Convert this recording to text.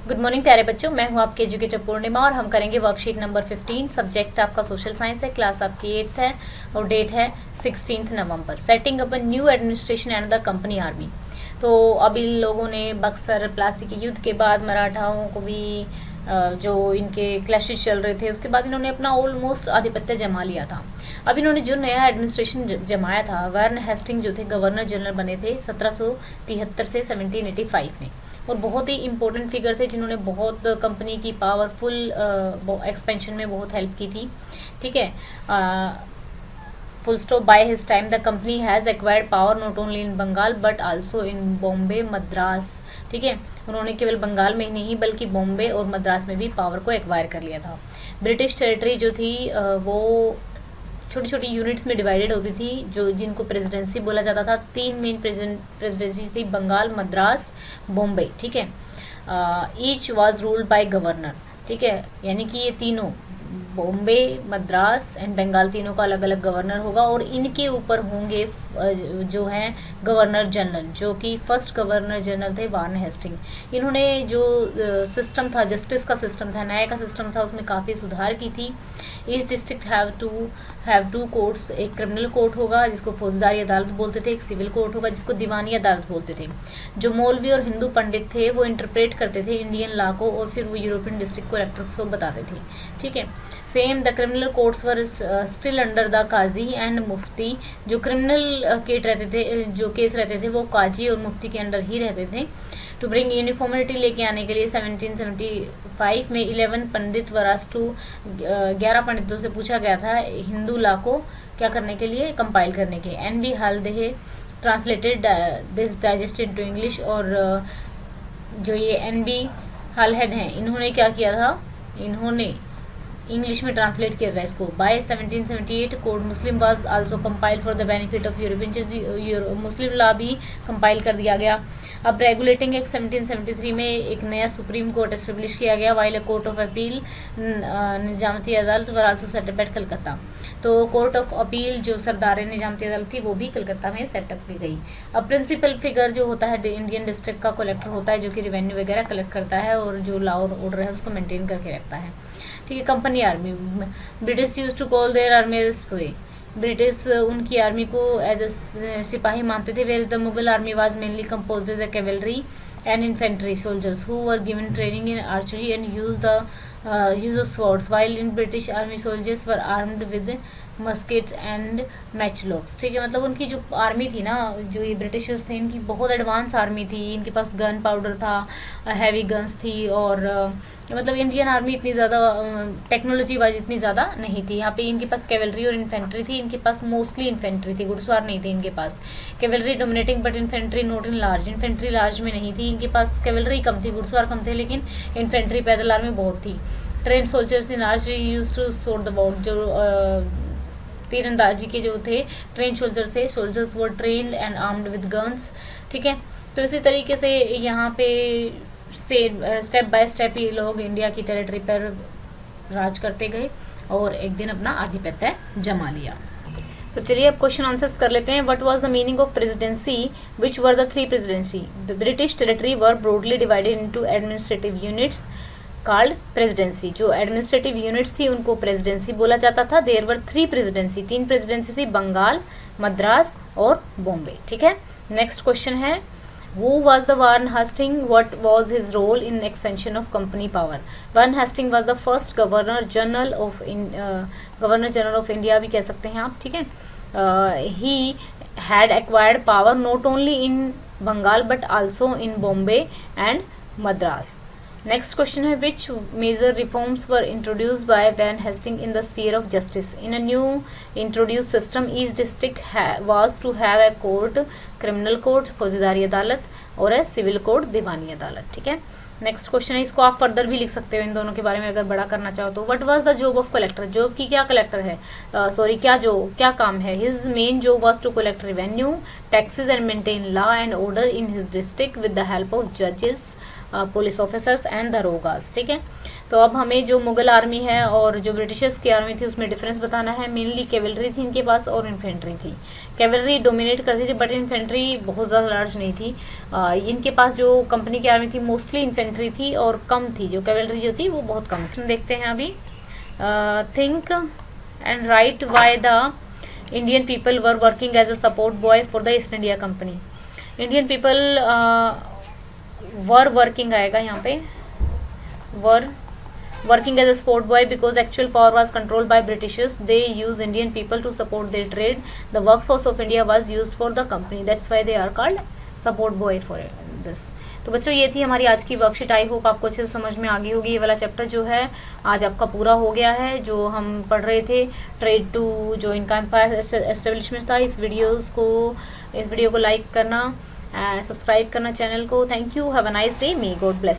Good morning प्यारे बच्चों, मैं हूं आपके एजुकेटर पूर्णिमा और हम करेंगे वर्कशीट नंबर 15। सब्जेक्ट आपका सोशल साइंस है, क्लास आपकी 8th है और डेट है 16 नवंबर। Setting up a new administration and the company army. तो अभी लोगों ने बक्सर प्लासी के युद्ध के बाद मराठाओं को भी जो इनके क्लैशेस चल रहे थे उसके बाद इन्होंने अपना ऑलमोस्ट आधिपत्य जमा लिया था। अब इन्होंने जो नया एडमिनिस्ट्रेशन जमाया था, वार्न हेस्टिंग जो थे गवर्नर जनरल बने थे 1773 से 1785 में, और बहुत ही इंपॉर्टेंट फिगर थे जिन्होंने बहुत कंपनी की पावरफुल एक्सपेंशन में बहुत हेल्प की थी। ठीक है, full stop. By his time the company has acquired power not only in Bengal but also in Bombay Madras. ठीक है, उन्होंने केवल बंगाल में ही नहीं बल्कि बॉम्बे और मद्रास में भी पावर को एक्वायर कर लिया था। ब्रिटिश टेरिटरी जो थी वो छोटी छोटी यूनिट्स में डिवाइडेड होती थी, जो जिनको प्रेसिडेंसी बोला जाता था। 3 मेन प्रेसिडेंसी थी, बंगाल, मद्रास, बॉम्बे। ठीक है, each was ruled by governor. ठीक है, यानी कि ये तीनों बॉम्बे, मद्रास एंड बंगाल तीनों का अलग अलग गवर्नर होगा और इनके ऊपर होंगे जो हैं गवर्नर जनरल, जो कि फर्स्ट गवर्नर जनरल थे वार्न हेस्टिंग। इन्होंने जो सिस्टम था, जस्टिस का सिस्टम था, न्याय का सिस्टम था, उसमें काफ़ी सुधार की थी। Each district have two courts, एक क्रिमिनल कोर्ट होगा जिसको फौजदारी अदालत बोलते थे, एक सिविल कोर्ट होगा जिसको दीवानी अदालत बोलते थे। जो मौलवी और हिंदू पंडित थे वो इंटरप्रेट करते थे इंडियन लॉ को और फिर वो यूरोपियन डिस्ट्रिक्ट कलेक्टर्स को बताते थे। ठीक है, same the criminal courts were still under the काजी एंड मुफ्ती। जो क्रिमिनल केट रहते थे, जो केस रहते थे वो काजी और मुफ्ती के अंडर ही रहते थे। टू ब्रिंग यूनिफॉर्मिटी लेके आने के लिए 1775 में 11 पंडित वरास टू 11 पंडितों से पूछा गया था हिंदू लॉ को क्या करने के लिए, कंपाइल करने के। N B Halhed translated this digested to English. और जो ये एन बी हालहेड हैं, इन्होंने क्या किया था, इन्होंने इंग्लिश में ट्रांसलेट किया था इसको। By 1778 code Muslim was also compiled for the benefit of European. Muslim law भी कंपाइल कर दिया गया। अब रेगुलेटिंग एक्ट 1773 में एक नया सुप्रीम कोर्ट एस्टेब्लिश किया गया, while court of appeal Nizamat Adalat were also set up at Calcutta. तो कोर्ट ऑफ अपील जो सरदार निजामती अदालत थी वो भी कलकत्ता में सेटअप की गई। अब प्रिंसिपल फिगर जो होता है इंडियन डिस्ट्रिक्ट का कलेक्टर होता है, जो कि रेवेन्यू वगैरह कलेक्ट करता है और जो लॉ और ऑर्डर है उसको मेंटेन करके रखता है। ठीक है, company army. British use to call their army as sepoy. British उनकी आर्मी को एज ए सिपाही मानते थे। Where is the Mughal army was mainly composed as a cavalry and infantry soldiers who were given training in archery and use of swords, while in British army soldiers were armed with muskets and matchlocks. ठीक है, मतलब उनकी जो army थी ना, जो ये Britishers थे, इनकी बहुत एडवांस आर्मी थी। इनके पास गन पाउडर था, हैवी गन्स थी और मतलब इंडियन आर्मी इतनी ज़्यादा टेक्नोलॉजी वाइज इतनी ज़्यादा नहीं थी। यहाँ पे इनके पास कैवलरी और इन्फेंट्री थी। इनके पास मोस्टली इन्फेंट्री थी, घुड़सवार नहीं थी इनके पास। Cavalry dominating but infantry not in large. Infantry large में नहीं थी, इनके पास कैवलरी कम थी, घुड़सवार कम थे, लेकिन इन्फेंट्री पैदल आर्मी बहुत थी। Train soldiers in archery use to shoot the bot. जो तीरंदाजी के जो थे ट्रेन सोल्जर्स थे, soldiers were trained and armed with guns. ठीक है, तो इसी तरीके से यहाँ पे से स्टेप बाय स्टेप ये लोग इंडिया की टेरिटरी पर राज करते गए और एक दिन अपना आधिपत्य जमा लिया। तो चलिए अब क्वेश्चन आंसर्स कर लेते हैं। What was the meaning of presidency, which were the 3 presidency. The British territory were broadly divided into administrative units called presidency. जो एडमिनिस्ट्रेटिव यूनिट्स थी उनको प्रेसिडेंसी बोला जाता था। देयर वर 3 प्रेसिडेंसी, 3 प्रेसिडेंसी थी, बंगाल, मद्रास और बॉम्बे। ठीक है, नेक्स्ट क्वेश्चन है Who was the Warren Hastings? What was his role in expansion of company power? Warren Hastings was the first Governor General of India भी कह सकते हैं आप। ठीक है, he had acquired power not only in Bengal but also in Bombay and Madras. Next question है which major reforms were introduced by Warren Hastings in the sphere of justice? In a new introduced system, each district was to have a court, criminal court, फौजदारी अदालत और a civil court, दीवानी अदालत। ठीक है, next question है, इसको आप further भी लिख सकते हो इन दोनों के बारे में अगर बड़ा करना चाहो तो। What was the job of collector. Job की क्या कलेक्टर है, क्या काम है। His main job was to collect revenue, taxes and maintain law and order in his district with the help of जजेस, पुलिस ऑफिसर्स एंड दरोगास। ठीक है, तो अब हमें जो मुगल आर्मी है और जो ब्रिटिशर्स की आर्मी थी उसमें डिफरेंस बताना है। मेनली कैवलरी थी इनके पास और इन्फेंट्री थी। कैवलरी डोमिनेट करती थी बट इन्फेंट्री बहुत ज़्यादा लार्ज नहीं थी। इनके पास जो कंपनी की आर्मी थी मोस्टली इन्फेंट्री थी और कम थी, जो कैवलरी जो थी वो बहुत कम थी। देखते हैं अभी, think and write why the Indian people were working as a support boy for the East India Company. Indian people were working आएगा यहाँ पे, वर working as a sport boy because actual power was controlled by Britishers. They used Indian people to support their trade. The workforce of India was used for the company. That's why they are called support boy for this. तो बच्चों ये थी हमारी आज की worksheet. I hope आपको अच्छे से समझ में आ गई होगी। ये वाला चैप्टर जो है आज आपका पूरा हो गया है, जो हम पढ़ रहे थे ट्रेड टू जो इनका एम्पायर एस्टेब्लिशमेंट था। इस वीडियो को लाइक करना, सब्सक्राइब करना चैनल को। Thank you, have a nice day, may God bless.